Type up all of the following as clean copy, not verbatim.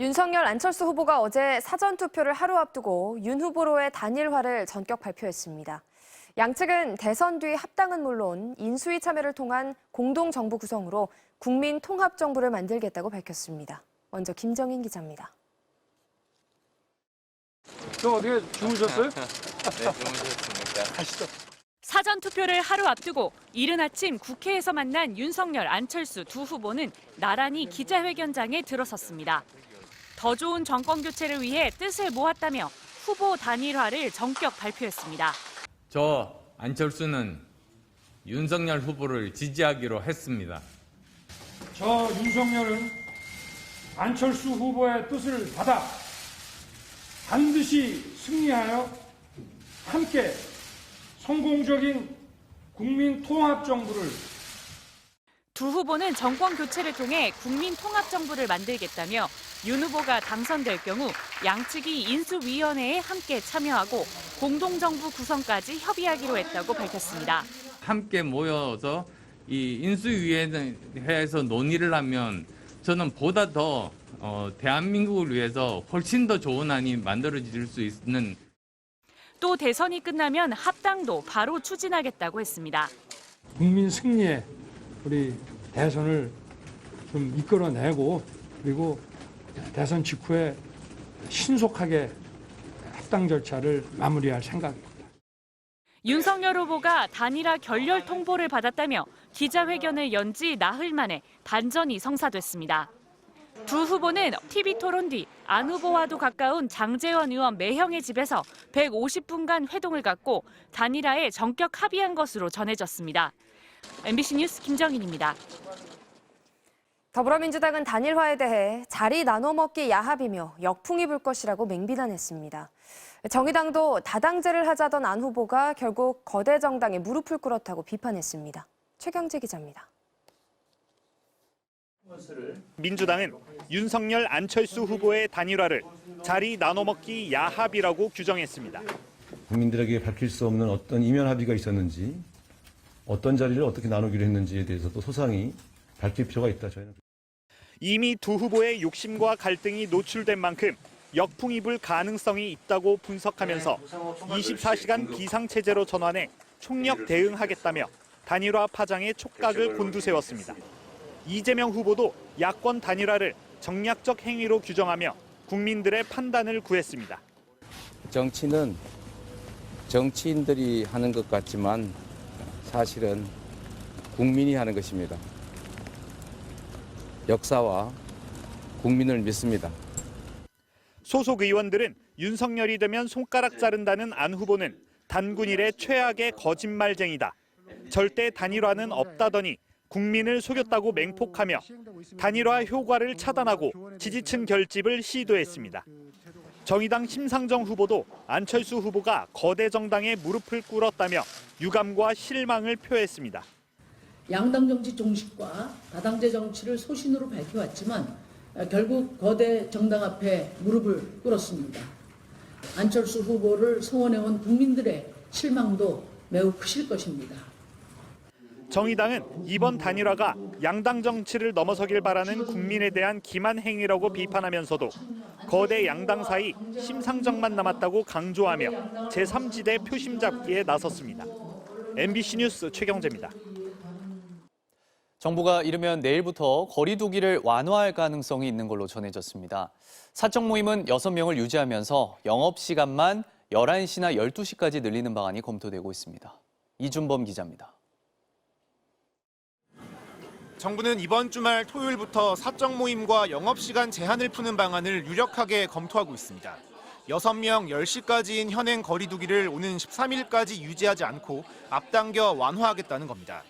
윤석열, 안철수 후보가 어제 사전투표를 하루 앞두고 윤 후보로의 단일화를 전격 발표했습니다. 양측은 대선 뒤 합당은 물론 인수위 참여를 통한 공동정부 구성으로 국민통합정부를 만들겠다고 밝혔습니다. 먼저 김정인 기자입니다. 저 어떻게 주무셨어요? 네, 주무셨습니까? 가시죠. 사전투표를 하루 앞두고 이른 아침 국회에서 만난 윤석열, 안철수 두 후보는 나란히 기자회견장에 들어섰습니다. 더 좋은 정권 교체를 위해 뜻을 모았다며 후보 단일화를 전격 발표했습니다. 저 안철수는 윤석열 후보를 지지하기로 했습니다. 저 윤석열은 안철수 후보의 뜻을 받아 반드시 승리하여 함께 성공적인 국민 통합 정부를 두 후보는 정권 교체를 통해 국민 통합 정부를 만들겠다며 윤 후보가 당선될 경우 양측이 인수위원회에 함께 참여하고 공동정부 구성까지 협의하기로 했다고 밝혔습니다. 함께 모여서 이 인수위원회에서 논의를 하면 저는 보다 더 대한민국을 위해서 훨씬 더 좋은 안이 만들어질 수 있는. 또 대선이 끝나면 합당도 바로 추진하겠다고 했습니다. 국민 승리에 우리 대선을 좀 이끌어내고 그리고 대선 직후에 신속하게 합당 절차를 마무리할 생각입니다. 윤석열 후보가 단일화 결렬 통보를 받았다며 기자회견을 연 지 나흘 만에 반전이 성사됐습니다. 두 후보는 TV 토론 뒤 안 후보와도 가까운 장제원 의원 매형의 집에서 150분간 회동을 갖고 단일화에 전격 합의한 것으로 전해졌습니다. MBC 뉴스 김정인입니다. 더불어민주당은 단일화에 대해 자리 나눠먹기 야합이며 역풍이 불 것이라고 맹비난했습니다. 정의당도 다당제를 하자던 안 후보가 결국 거대 정당에 무릎을 꿇었다고 비판했습니다. 최경재 기자입니다. 민주당은 윤석열, 안철수 후보의 단일화를 자리 나눠먹기 야합이라고 규정했습니다. 국민들에게 밝힐 수 없는 어떤 이면 합의가 있었는지, 어떤 자리를 어떻게 나누기로 했는지에 대해서도 소상히 밝힐 필요가 있다. 저희는 이미 두 후보의 욕심과 갈등이 노출된 만큼 역풍이 불 가능성이 있다고 분석하면서 24시간 비상체제로 전환해 총력 대응하겠다며 단일화 파장에 촉각을 곤두세웠습니다. 이재명 후보도 야권 단일화를 정략적 행위로 규정하며 국민들의 판단을 구했습니다. 정치는 정치인들이 하는 것 같지만 사실은 국민이 하는 것입니다. 역사와 국민을 믿습니다. 소속 의원들은 윤석열이 되면 손가락 자른다는 안 후보는 단군일의 최악의 거짓말쟁이다. 절대 단일화는 없다더니 국민을 속였다고 맹폭하며 단일화 효과를 차단하고 지지층 결집을 시도했습니다. 정의당 심상정 후보도 안철수 후보가 거대 정당에 무릎을 꿇었다며 유감과 실망을 표했습니다. 양당 정치 종식과 다당제 정치를 소신으로 밝혀왔지만 결국 거대 정당 앞에 무릎을 꿇었습니다. 안철수 후보를 성원해온 국민들의 실망도 매우 크실 것입니다. 정의당은 이번 단일화가 양당 정치를 넘어서길 바라는 국민에 대한 기만 행위라고 비판하면서도 거대 양당 사이 심상정만 남았다고 강조하며 제3지대 표심 잡기에 나섰습니다. MBC 뉴스 최경재입니다. 정부가 이르면 내일부터 거리 두기를 완화할 가능성이 있는 걸로 전해졌습니다. 사적 모임은 6명을 유지하면서 영업시간만 11시나 12시까지 늘리는 방안이 검토되고 있습니다. 이준범 기자입니다. 정부는 이번 주말 토요일부터 사적 모임과 영업시간 제한을 푸는 방안을 유력하게 검토하고 있습니다. 6명 10시까지인 현행 거리 두기를 오는 13일까지 유지하지 않고 앞당겨 완화하겠다는 겁니다.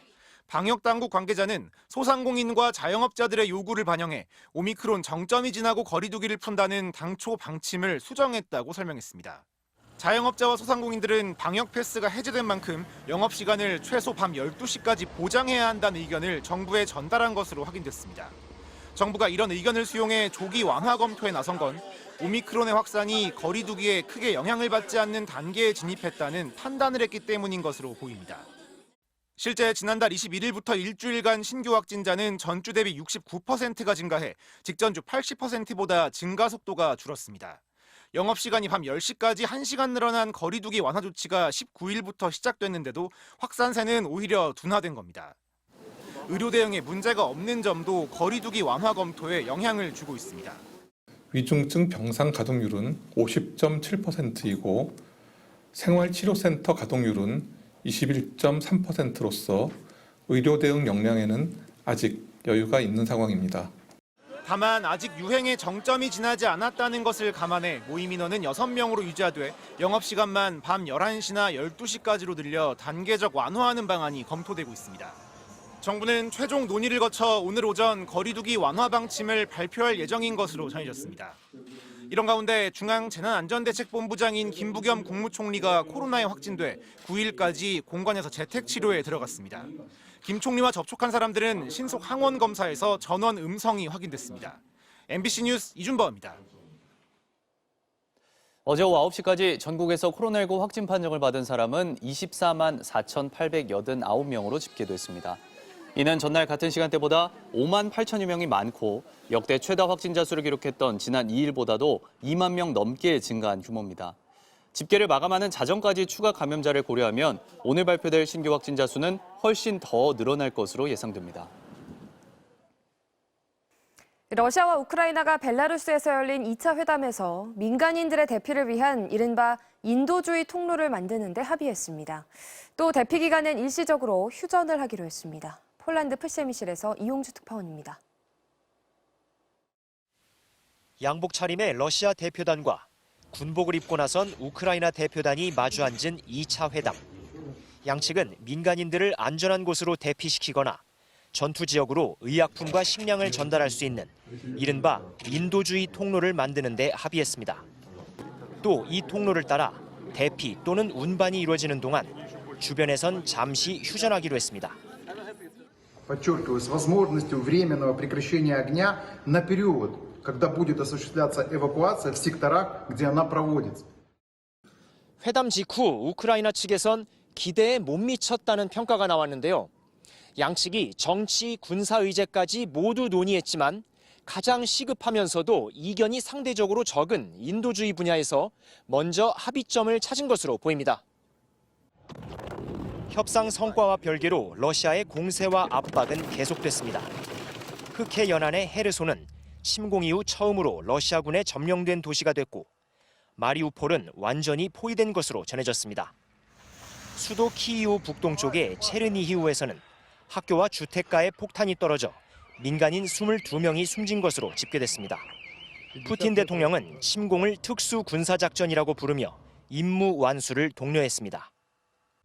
방역당국 관계자는 소상공인과 자영업자들의 요구를 반영해 오미크론 정점이 지나고 거리 두기를 푼다는 당초 방침을 수정했다고 설명했습니다. 자영업자와 소상공인들은 방역 패스가 해제된 만큼 영업시간을 최소 밤 12시까지 보장해야 한다는 의견을 정부에 전달한 것으로 확인됐습니다. 정부가 이런 의견을 수용해 조기 완화 검토에 나선 건 오미크론의 확산이 거리 두기에 크게 영향을 받지 않는 단계에 진입했다는 판단을 했기 때문인 것으로 보입니다. 실제 지난달 21일부터 일주일간 신규 확진자는 전주 대비 69%가 증가해 직전주 80%보다 증가 속도가 줄었습니다. 영업시간이 밤 10시까지 1시간 늘어난 거리두기 완화 조치가 19일부터 시작됐는데도 확산세는 오히려 둔화된 겁니다. 의료 대응에 문제가 없는 점도 거리두기 완화 검토에 영향을 주고 있습니다. 위중증 병상 가동률은 50.7%이고 생활치료센터 가동률은 21.3%로서 의료 대응 역량에는 아직 여유가 있는 상황입니다. 다만 아직 유행의 정점이 지나지 않았다는 것을 감안해 모임 인원은 6명으로 유지하되 영업시간만 밤 11시나 12시까지로 늘려 단계적 완화하는 방안이 검토되고 있습니다. 정부는 최종 논의를 거쳐 오늘 오전 거리두기 완화 방침을 발표할 예정인 것으로 전해졌습니다. 이런 가운데 중앙재난안전대책본부장인 김부겸 국무총리가 코로나에 확진돼 9일까지 공관에서 재택치료에 들어갔습니다. 김 총리와 접촉한 사람들은 신속 항원 검사에서 전원 음성이 확인됐습니다. MBC 뉴스 이준범입니다. 어제 오후 9시까지 전국에서 코로나19 확진 판정을 받은 사람은 24만 4,889명으로 집계됐습니다. 이는 전날 같은 시간대보다 5만 8천여 명이 많고 역대 최다 확진자 수를 기록했던 지난 2일보다도 2만 명 넘게 증가한 규모입니다. 집계를 마감하는 자정까지 추가 감염자를 고려하면 오늘 발표될 신규 확진자 수는 훨씬 더 늘어날 것으로 예상됩니다. 러시아와 우크라이나가 벨라루스에서 열린 2차 회담에서 민간인들의 대피를 위한 이른바 인도주의 통로를 만드는 데 합의했습니다. 또 대피 기간은 일시적으로 휴전을 하기로 했습니다. 폴란드 프셰미실에서 이용주 특파원입니다. 양복 차림의 러시아 대표단과 군복을 입고 나선 우크라이나 대표단이 마주 앉은 2차 회담. 양측은 민간인들을 안전한 곳으로 대피시키거나 전투 지역으로 의약품과 식량을 전달할 수 있는 이른바 인도주의 통로를 만드는 데 합의했습니다. 또 이 통로를 따라 대피 또는 운반이 이루어지는 동안 주변에선 잠시 휴전하기로 했습니다. Подчеркиваю, с возможностью временного прекращения огня на период, когда будет осуществляться эвакуация в секторах, где она проводится. 회담 직후 우크라이나 측에선 기대에 못 미쳤다는 평가가 나왔는데요. 양측이 정치, 군사 의제까지 모두 논의했지만 가장 시급하면서도 이견이 상대적으로 적은 인도주의 분야에서 먼저 합의점을 찾은 것으로 보입니다. 협상 성과와 별개로 러시아의 공세와 압박은 계속됐습니다. 흑해 연안의 헤르손은 침공 이후 처음으로 러시아군에 점령된 도시가 됐고 마리우폴은 완전히 포위된 것으로 전해졌습니다. 수도 키이우 북동쪽의 체르니히우에서는 학교와 주택가에 폭탄이 떨어져 민간인 22명이 숨진 것으로 집계됐습니다. 푸틴 대통령은 침공을 특수 군사작전이라고 부르며 임무 완수를 독려했습니다.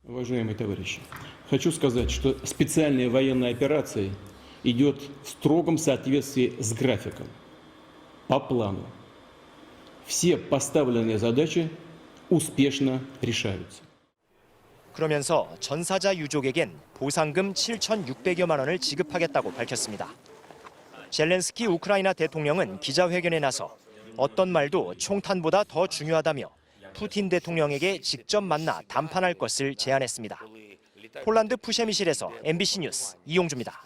Уважаемые товарищи, хочу сказать, что специальная военная операция идет в строгом соответствии с графиком, по плану. Все поставленные задачи успешно решаются. 그러면서 전사자 유족에겐 보상금 7,600여만 원을 지급하겠다고 밝혔습니다. 젤렌스키 우크라이나 대통령은 기자회견에 나서 어떤 말도 총탄보다 더 중요하다며 푸틴 대통령에게 직접 만나 담판할 것을 제안했습니다. 폴란드 푸셰미실에서 MBC 뉴스 이용주입니다.